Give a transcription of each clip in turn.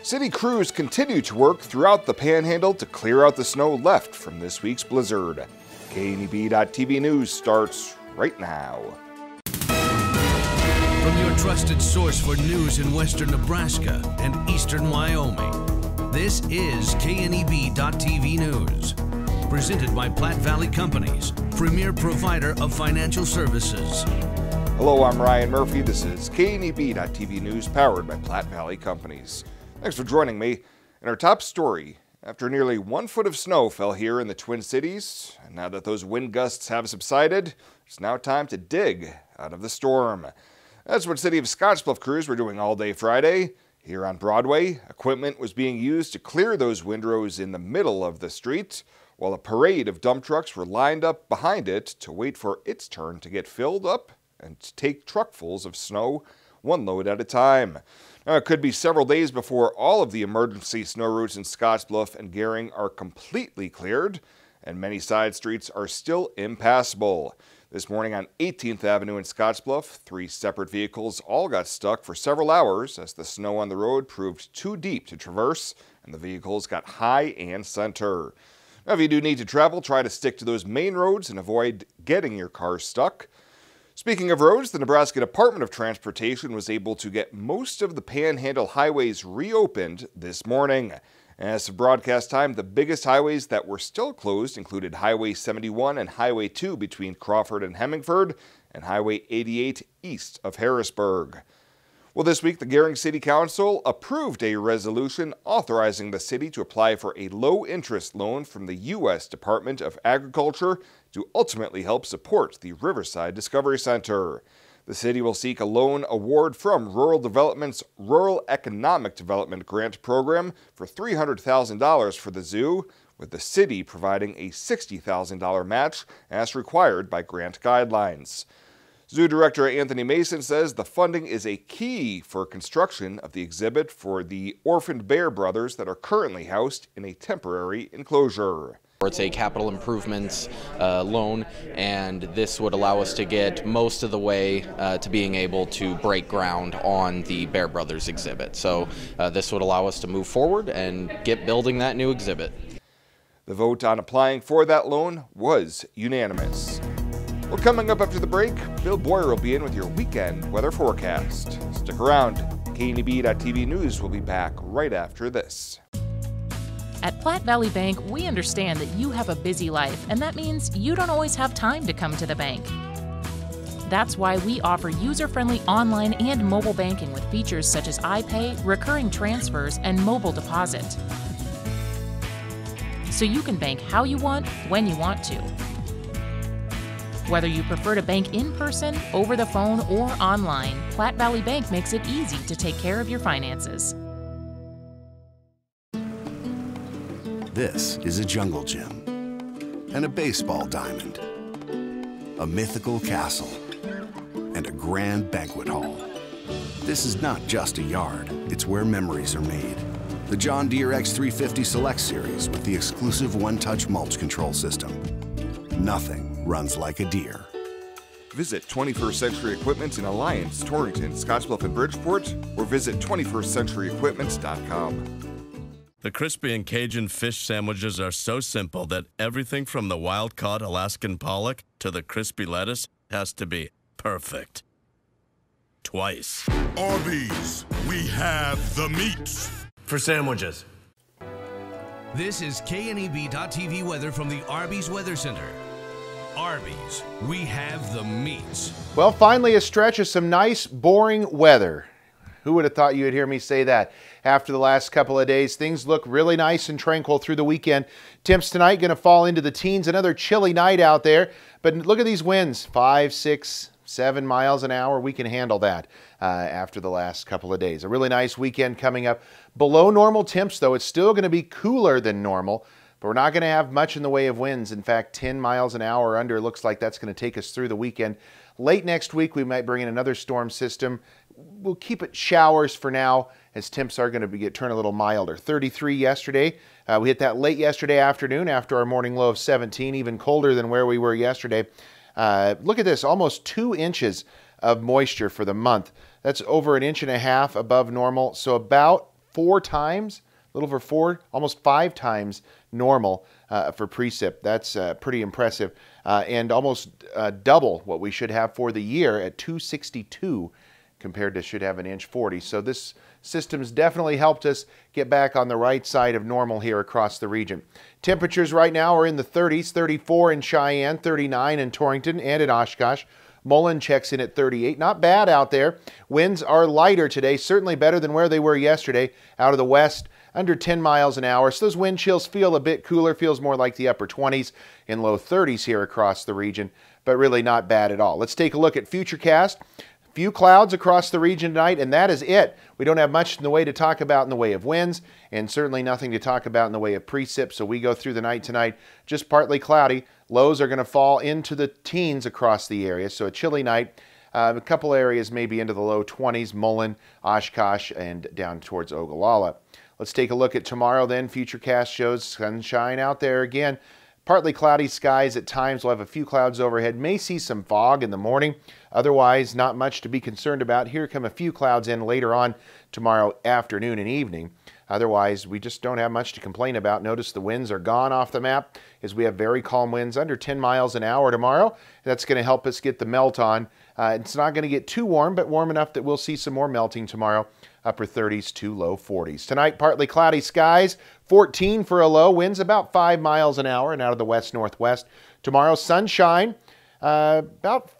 City crews continue to work throughout the Panhandle to clear out the snow left from this week's blizzard. KNEB.TV News starts right now. From your trusted source for news in western Nebraska and eastern Wyoming, this is KNEB.TV News. Presented by Platte Valley Companies, premier provider of financial services. Hello, I'm Ryan Murphy. This is KNEB.TV News powered by Platte Valley Companies. Thanks for joining me. In our top story, after nearly 1 foot of snow fell here in the Twin Cities, and now that those wind gusts have subsided, it's now time to dig out of the storm. That's what City of Scottsbluff crews were doing all day Friday. Here on Broadway, equipment was being used to clear those windrows in the middle of the street, while a parade of dump trucks were lined up behind it to wait for its turn to get filled up and to take truckfuls of snow, one load at a time. Now, it could be several days before all of the emergency snow routes in Scottsbluff and Gering are completely cleared, and many side streets are still impassable. This morning on 18th Avenue in Scottsbluff, 3 separate vehicles all got stuck for several hours as the snow on the road proved too deep to traverse, and the vehicles got high and center. Now, if you do need to travel, try to stick to those main roads and avoid getting your car stuck. Speaking of roads, the Nebraska Department of Transportation was able to get most of the Panhandle highways reopened this morning. As of broadcast time, the biggest highways that were still closed included Highway 71 and Highway 2 between Crawford and Hemingford, and Highway 88 east of Harrisburg. Well, this week, the Gering City Council approved a resolution authorizing the city to apply for a low-interest loan from the U.S. Department of Agriculture to ultimately help support the Riverside Discovery Center. The city will seek a loan award from Rural Development's Rural Economic Development Grant Program for $300,000 for the zoo, with the city providing a $60,000 match as required by grant guidelines. Zoo Director Anthony Mason says the funding is a key for construction of the exhibit for the orphaned bear brothers that are currently housed in a temporary enclosure. It's a capital improvements loan, and this would allow us to get most of the way to being able to break ground on the Bear Brothers exhibit. So this would allow us to move forward and get building that new exhibit. The vote on applying for that loan was unanimous. Well, coming up after the break, Bill Boyer will be in with your weekend weather forecast. Stick around. KNEB.TV News will be back right after this. At Platte Valley Bank, we understand that you have a busy life, and that means you don't always have time to come to the bank. That's why we offer user-friendly online and mobile banking with features such as iPay, recurring transfers, and mobile deposit. So you can bank how you want, when you want to. Whether you prefer to bank in person, over the phone, or online, Platte Valley Bank makes it easy to take care of your finances. This is a jungle gym and a baseball diamond, a mythical castle, and a grand banquet hall. This is not just a yard, it's where memories are made. The John Deere X350 Select Series with the exclusive one-touch mulch control system. Nothing runs like a deer. Visit 21st Century Equipment in Alliance, Torrington, Scottsbluff, and Bridgeport, or visit 21stcenturyequipment.com. The crispy and Cajun fish sandwiches are so simple that everything from the wild-caught Alaskan pollock to the crispy lettuce has to be perfect. Twice. Arby's, we have the meats. For sandwiches. This is KNEB.TV weather from the Arby's Weather Center. Arby's, we have the meats. Well, finally a stretch of some nice, boring weather. Who would have thought you would hear me say that? After the last couple of days, things look really nice and tranquil through the weekend. Temps tonight going to fall into the teens. Another chilly night out there. But look at these winds, 5, 6, 7 miles an hour. We can handle that after the last couple of days. A really nice weekend coming up. Below normal temps, though. It's still going to be cooler than normal. But we're not going to have much in the way of winds. In fact, 10 miles an hour or under looks like that's going to take us through the weekend. Late next week, we might bring in another storm system. We'll keep it showers for now, as temps are going to turn a little milder. 33 yesterday. We hit that late yesterday afternoon after our morning low of 17, even colder than where we were yesterday. Look at this, almost 2 inches of moisture for the month. That's over 1.5 inches above normal, so about 4 times, a little over 4, almost 5 times normal for precip. That's pretty impressive, and almost double what we should have for the year at 262 compared to should have an inch 40. So this system's definitely helped us get back on the right side of normal here across the region. Temperatures right now are in the 30s, 34 in Cheyenne, 39 in Torrington and in Oshkosh. Mullen checks in at 38. Not bad out there. Winds are lighter today, certainly better than where they were yesterday out of the west, under 10 miles an hour. So those wind chills feel a bit cooler, feels more like the upper 20s and low 30s here across the region, but really not bad at all. Let's take a look at Futurecast. Few clouds across the region tonight, and that is it. We don't have much in the way to talk about in the way of winds, and certainly nothing to talk about in the way of precip, so we go through the night tonight just partly cloudy. Lows are going to fall into the teens across the area, so a chilly night. A couple areas maybe into the low 20s, Mullen, Oshkosh, and down towards Ogallala. Let's take a look at tomorrow then. Futurecast shows sunshine out there again. Partly cloudy skies at times. We'll have a few clouds overhead. May see some fog in the morning. Otherwise, not much to be concerned about. Here come a few clouds in later on tomorrow afternoon and evening. Otherwise, we just don't have much to complain about. Notice the winds are gone off the map as we have very calm winds under 10 miles an hour tomorrow. That's going to help us get the melt on. It's not going to get too warm, but warm enough that we'll see some more melting tomorrow. Upper 30s to low 40s. Tonight, partly cloudy skies, 14 for a low, winds about 5 miles an hour and out of the west-northwest. Tomorrow, sunshine, about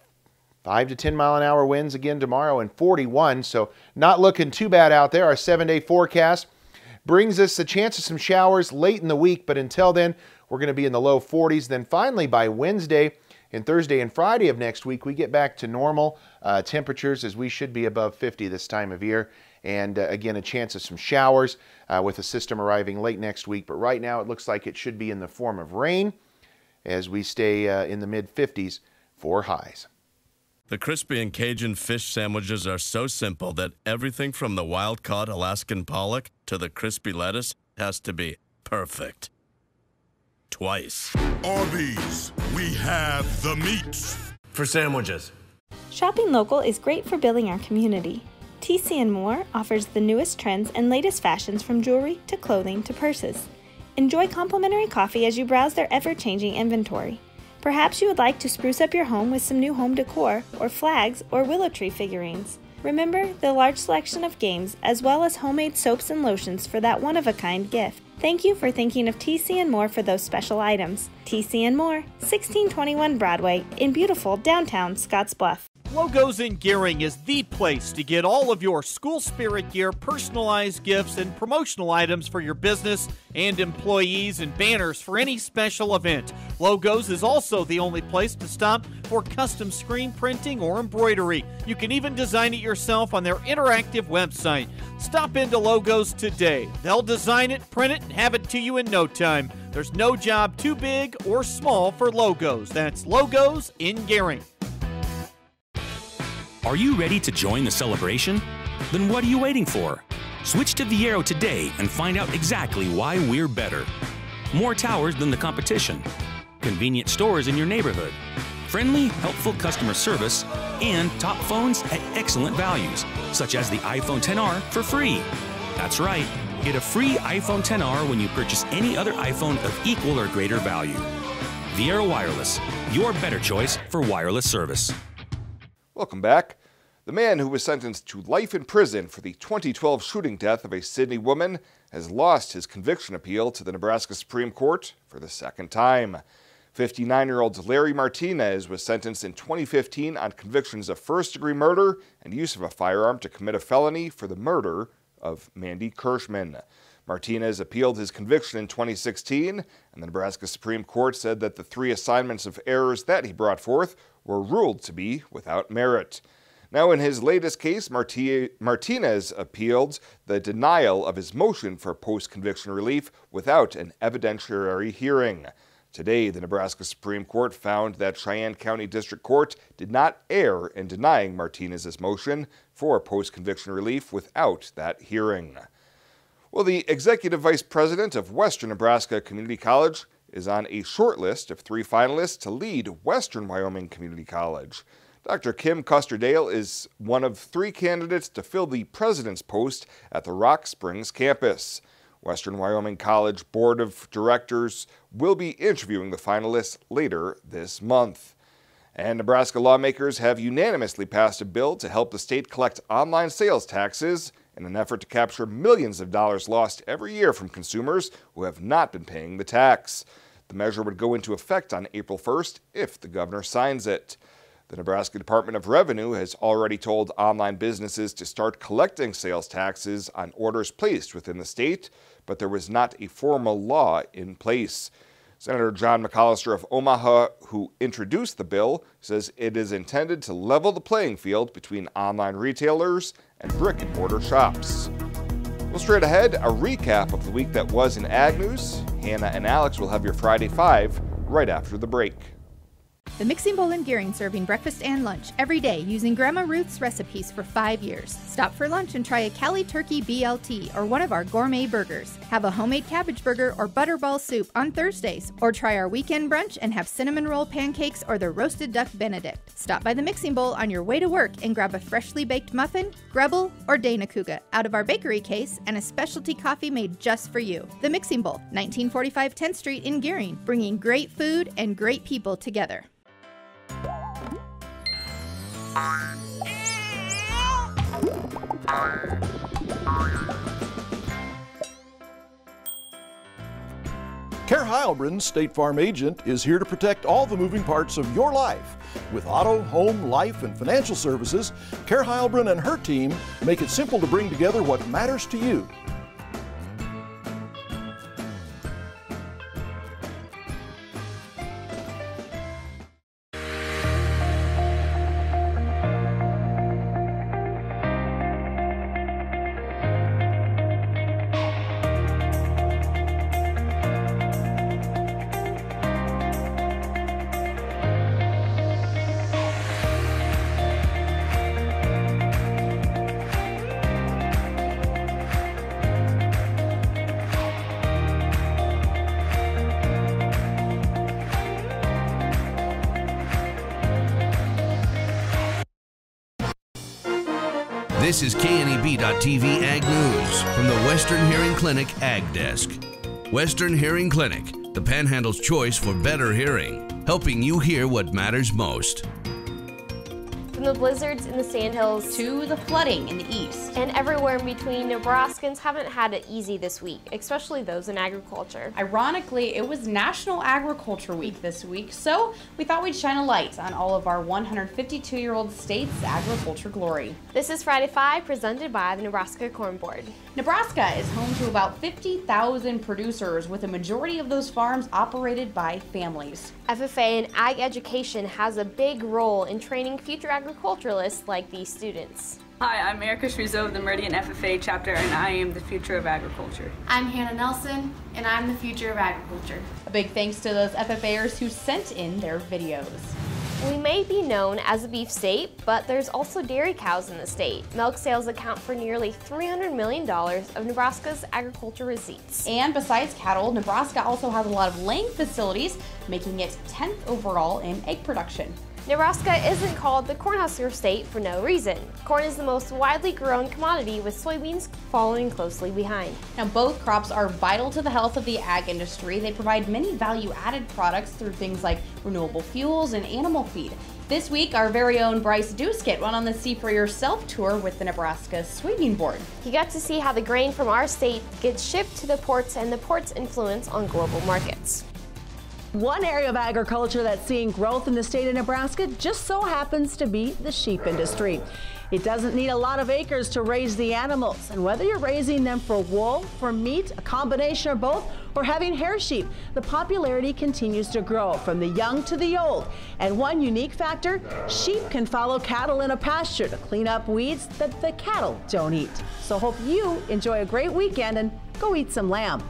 5 to 10 mile an hour winds again tomorrow and 41, so not looking too bad out there. Our 7-day forecast brings us a chance of some showers late in the week, but until then, we're going to be in the low 40s. Then finally, by Wednesday and Thursday and Friday of next week, we get back to normal temperatures as we should be above 50 this time of year. And again, a chance of some showers with a system arriving late next week. But right now, it looks like it should be in the form of rain as we stay in the mid-50s for highs. The crispy and Cajun fish sandwiches are so simple that everything from the wild-caught Alaskan pollock to the crispy lettuce has to be perfect. Twice. Arby's, we have the meats. For sandwiches. Shopping local is great for building our community. TC & More offers the newest trends and latest fashions from jewelry to clothing to purses. Enjoy complimentary coffee as you browse their ever-changing inventory. Perhaps you would like to spruce up your home with some new home decor or flags or willow tree figurines. Remember the large selection of games as well as homemade soaps and lotions for that one-of-a-kind gift. Thank you for thinking of TC & More for those special items. TC & More, 1621 Broadway in beautiful downtown Scottsbluff. Logos in Gering is the place to get all of your school spirit gear, personalized gifts, and promotional items for your business and employees and banners for any special event. Logos is also the only place to stop for custom screen printing or embroidery. You can even design it yourself on their interactive website. Stop into Logos today. They'll design it, print it, and have it to you in no time. There's no job too big or small for Logos. That's Logos in Gering. Are you ready to join the celebration? Then what are you waiting for? Switch to Viero today and find out exactly why we're better. More towers than the competition, convenient stores in your neighborhood, friendly, helpful customer service, and top phones at excellent values, such as the iPhone XR for free. That's right, get a free iPhone XR when you purchase any other iPhone of equal or greater value. Viero Wireless, your better choice for wireless service. Welcome back. The man who was sentenced to life in prison for the 2012 shooting death of a Sydney woman has lost his conviction appeal to the Nebraska Supreme Court for the second time. 59-year-old Larry Martinez was sentenced in 2015 on convictions of first-degree murder and use of a firearm to commit a felony for the murder of Mandy Kirschman. Martinez appealed his conviction in 2016, and the Nebraska Supreme Court said that the 3 assignments of errors that he brought forth were ruled to be without merit. Now, in his latest case, Martinez appealed the denial of his motion for post-conviction relief without an evidentiary hearing. Today, the Nebraska Supreme Court found that Cheyenne County District Court did not err in denying Martinez's motion for post-conviction relief without that hearing. Well, the executive vice president of Western Nebraska Community College is on a short list of 3 finalists to lead Western Wyoming Community College. Dr. Kim Custerdale is one of 3 candidates to fill the president's post at the Rock Springs campus. Western Wyoming College Board of Directors will be interviewing the finalists later this month. And Nebraska lawmakers have unanimously passed a bill to help the state collect online sales taxes in an effort to capture millions of dollars lost every year from consumers who have not been paying the tax. The measure would go into effect on April 1st if the governor signs it. The Nebraska Department of Revenue has already told online businesses to start collecting sales taxes on orders placed within the state, but there was not a formal law in place. Senator John McAllister of Omaha, who introduced the bill, says it is intended to level the playing field between online retailers and brick-and-mortar shops. Well, straight ahead, a recap of the week that was in Ag News. Hannah and Alex will have your Friday 5 right after the break. The Mixing Bowl in Gering, serving breakfast and lunch every day using Grandma Ruth's recipes for 5 years. Stop for lunch and try a Cali Turkey BLT or one of our gourmet burgers. Have a homemade cabbage burger or butterball soup on Thursdays. Or try our weekend brunch and have cinnamon roll pancakes or the roasted duck Benedict. Stop by the Mixing Bowl on your way to work and grab a freshly baked muffin, Grebel, or Dana Kuga out of our bakery case and a specialty coffee made just for you. The Mixing Bowl, 1945 10th Street in Gering, bringing great food and great people together. Care Heilbrunn State Farm Agent is here to protect all the moving parts of your life. With auto, home, life, and financial services, Care Heilbrunn and her team make it simple to bring together what matters to you. This is KNEB.TV Ag News from the Western Hearing Clinic Ag Desk. Western Hearing Clinic, the Panhandle's choice for better hearing, helping you hear what matters most. From the blizzards in the Sandhills to the flooding in the east. And everywhere in between, Nebraskans haven't had it easy this week, especially those in agriculture. Ironically, it was National Agriculture Week this week, so we thought we'd shine a light on all of our 152-year-old state's agriculture glory. This is Friday 5, presented by the Nebraska Corn Board. Nebraska is home to about 50,000 producers, with a majority of those farms operated by families. FFA and Ag Education has a big role in training future agriculturalists like these students. Hi, I'm Erica Shrizo of the Meridian FFA chapter, and I am the future of agriculture. I'm Hannah Nelson, and I'm the future of agriculture. A big thanks to those FFAers who sent in their videos. We may be known as a beef state, but there's also dairy cows in the state. Milk sales account for nearly $300 million of Nebraska's agriculture receipts. And besides cattle, Nebraska also has a lot of laying facilities, making it 10th overall in egg production. Nebraska isn't called the Cornhusker state for no reason. Corn is the most widely grown commodity, with soybeans following closely behind. Now, both crops are vital to the health of the ag industry. They provide many value-added products through things like renewable fuels and animal feed. This week, our very own Bryce Duskett went on the See For Yourself tour with the Nebraska Soybean Board. He got to see how the grain from our state gets shipped to the ports and the port's influence on global markets. One area of agriculture that's seeing growth in the state of Nebraska just so happens to be the sheep industry. It doesn't need a lot of acres to raise the animals, and whether you're raising them for wool, for meat, a combination of both, or having hair sheep, the popularity continues to grow from the young to the old. And one unique factor, sheep can follow cattle in a pasture to clean up weeds that the cattle don't eat. So hope you enjoy a great weekend and go eat some lamb.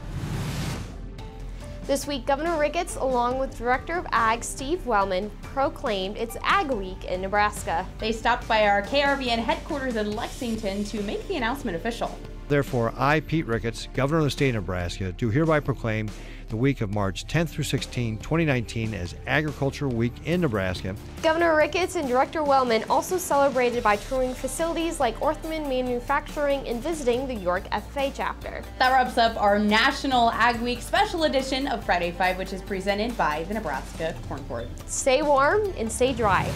This week, Governor Ricketts, along with Director of Ag Steve Wellman, proclaimed it's Ag Week in Nebraska. They stopped by our KRVN headquarters in Lexington to make the announcement official. Therefore, I, Pete Ricketts, Governor of the State of Nebraska, do hereby proclaim the week of March 10th through 16, 2019 as Agriculture Week in Nebraska. Governor Ricketts and Director Wellman also celebrated by touring facilities like Orthman Manufacturing and visiting the York FFA chapter. That wraps up our National Ag Week special edition of Friday 5, which is presented by the Nebraska Corn Board. Stay warm and stay dry.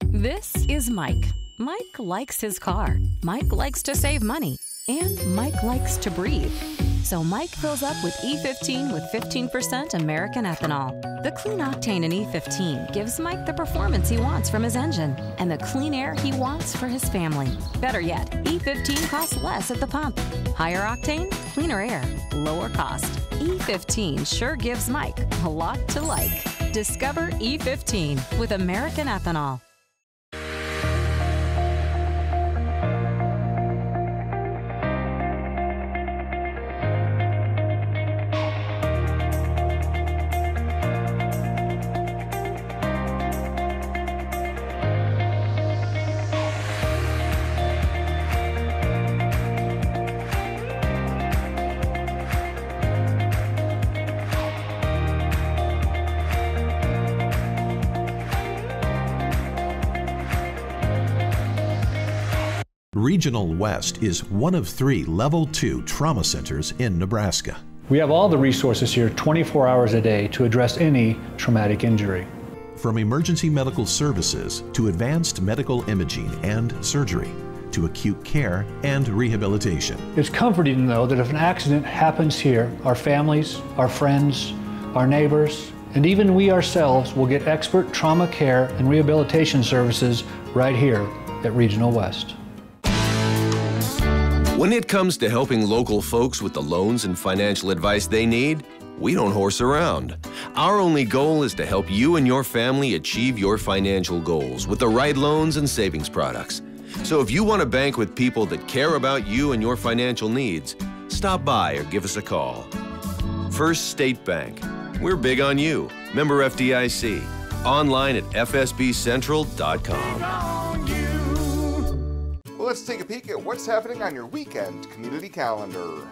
This is Mike. Mike likes his car. Mike likes to save money. And Mike likes to breathe. So Mike fills up with E15 with 15% American ethanol. The clean octane in E15 gives Mike the performance he wants from his engine and the clean air he wants for his family. Better yet, E15 costs less at the pump. Higher octane, cleaner air, lower cost. E15 sure gives Mike a lot to like. Discover E15 with American ethanol. Regional West is one of 3 Level 2 trauma centers in Nebraska. We have all the resources here 24 hours a day to address any traumatic injury. From emergency medical services to advanced medical imaging and surgery to acute care and rehabilitation. It's comforting, though, that if an accident happens here, our families, our friends, our neighbors, and even we ourselves will get expert trauma care and rehabilitation services right here at Regional West. When it comes to helping local folks with the loans and financial advice they need, we don't horse around. Our only goal is to help you and your family achieve your financial goals with the right loans and savings products. So if you want to bank with people that care about you and your financial needs, stop by or give us a call. First State Bank. We're big on you. Member FDIC. Online at fsbcentral.com. Well, let's take a peek at what's happening on your weekend community calendar.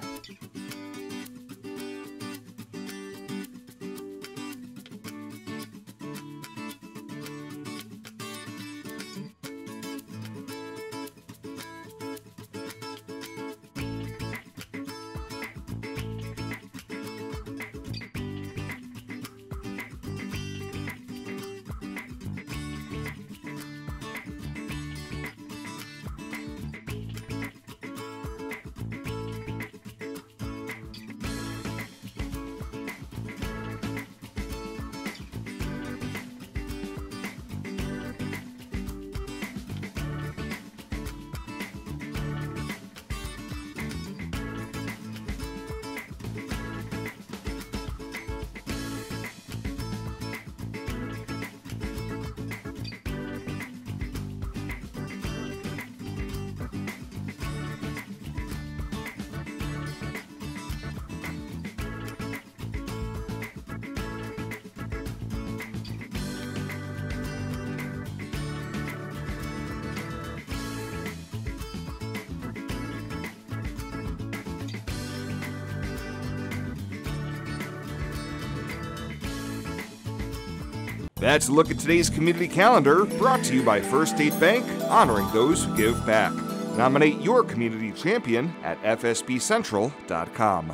That's a look at today's community calendar, brought to you by First State Bank, honoring those who give back. Nominate your community champion at fsbcentral.com.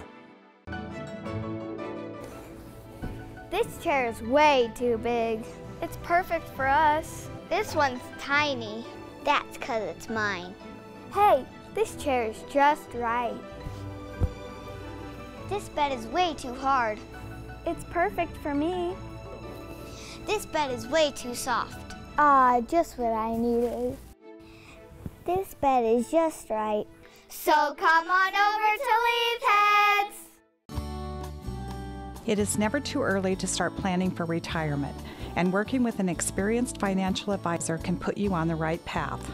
This chair is way too big. It's perfect for us. This one's tiny. That's 'cause it's mine. Hey, this chair is just right. This bed is way too hard. It's perfect for me. This bed is way too soft. Just what I needed. This bed is just right. So come on over to Leaf Heads. It is never too early to start planning for retirement, and working with an experienced financial advisor can put you on the right path.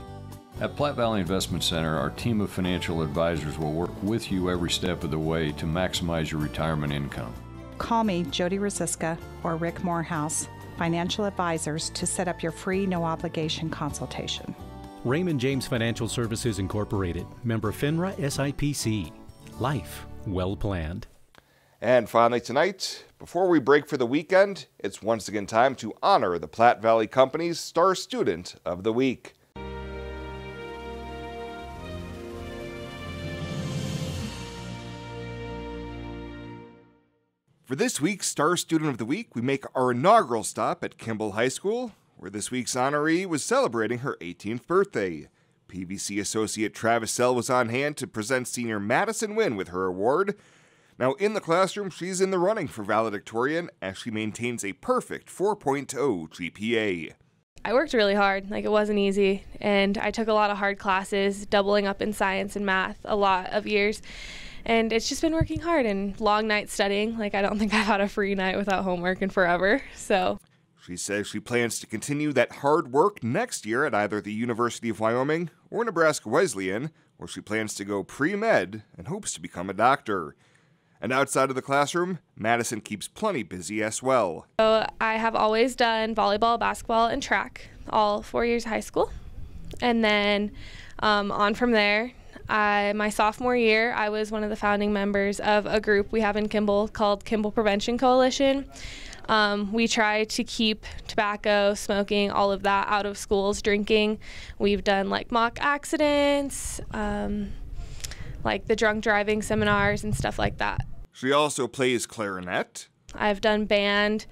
At Platte Valley Investment Center, our team of financial advisors will work with you every step of the way to maximize your retirement income. Call me, Jody Rosiska, or Rick Morehouse, financial advisors, to set up your free, no-obligation consultation. Raymond James Financial Services Incorporated, member FINRA SIPC. Life well planned. And finally tonight, before we break for the weekend, it's once again time to honor the Platte Valley Company's Star Student of the Week. For this week's Star Student of the Week, we make our inaugural stop at Kimball High School, where this week's honoree was celebrating her 18th birthday. PVC associate Travis Sell was on hand to present senior Madison Wynne with her award. Now, in the classroom, she's in the running for valedictorian as she maintains a perfect 4.0 GPA. I worked really hard, it wasn't easy, and I took a lot of hard classes, doubling up in science and math a lot of years, and it's just been working hard and long nights studying. I don't think I've had a free night without homework in forever, so. She says she plans to continue that hard work next year at either the University of Wyoming or Nebraska Wesleyan, where she plans to go pre-med and hopes to become a doctor. And outside of the classroom, Madison keeps plenty busy as well. So I have always done volleyball, basketball, and track, all 4 years of high school. And then on from there, my sophomore year, I was one of the founding members of a group we have in Kimball called Kimball Prevention Coalition. We try to keep tobacco, smoking, all of that out of schools, drinking. We've done mock accidents, the drunk driving seminars and stuff like that. She also plays clarinet. I've done band,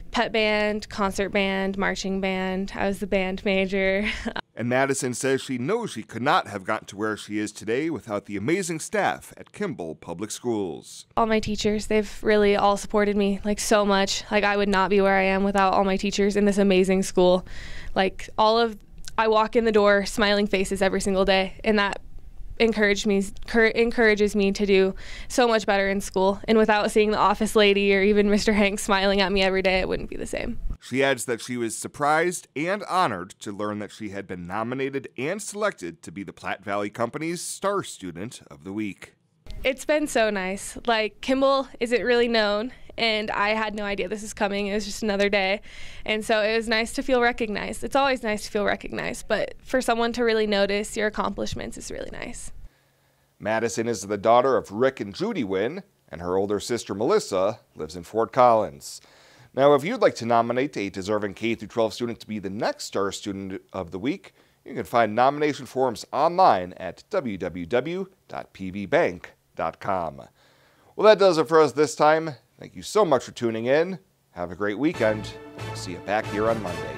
pep band, concert band, marching band. I was the band major. And Madison says she knows she could not have gotten to where she is today without the amazing staff at Kimball Public Schools. All my teachers, they've really all supported me so much. I would not be where I am without all my teachers in this amazing school. I walk in the door smiling faces every single day, and that encourages me to do so much better in school. And without seeing the office lady or even Mr. Hanks smiling at me every day, it wouldn't be the same. She adds that she was surprised and honored to learn that she had been nominated and selected to be the Platte Valley Company's Star Student of the Week. It's been so nice. Kimball isn't really known, and I had no idea this was coming. It was just another day. And so it was nice to feel recognized. It's always nice to feel recognized, but for someone to really notice your accomplishments is really nice. Madison is the daughter of Rick and Judy Wynne, and her older sister Melissa lives in Fort Collins. Now, if you'd like to nominate a deserving K-12 student to be the next Star Student of the Week, you can find nomination forms online at www.pvbank.com. Well, that does it for us this time. Thank you so much for tuning in. Have a great weekend. We'll see you back here on Monday.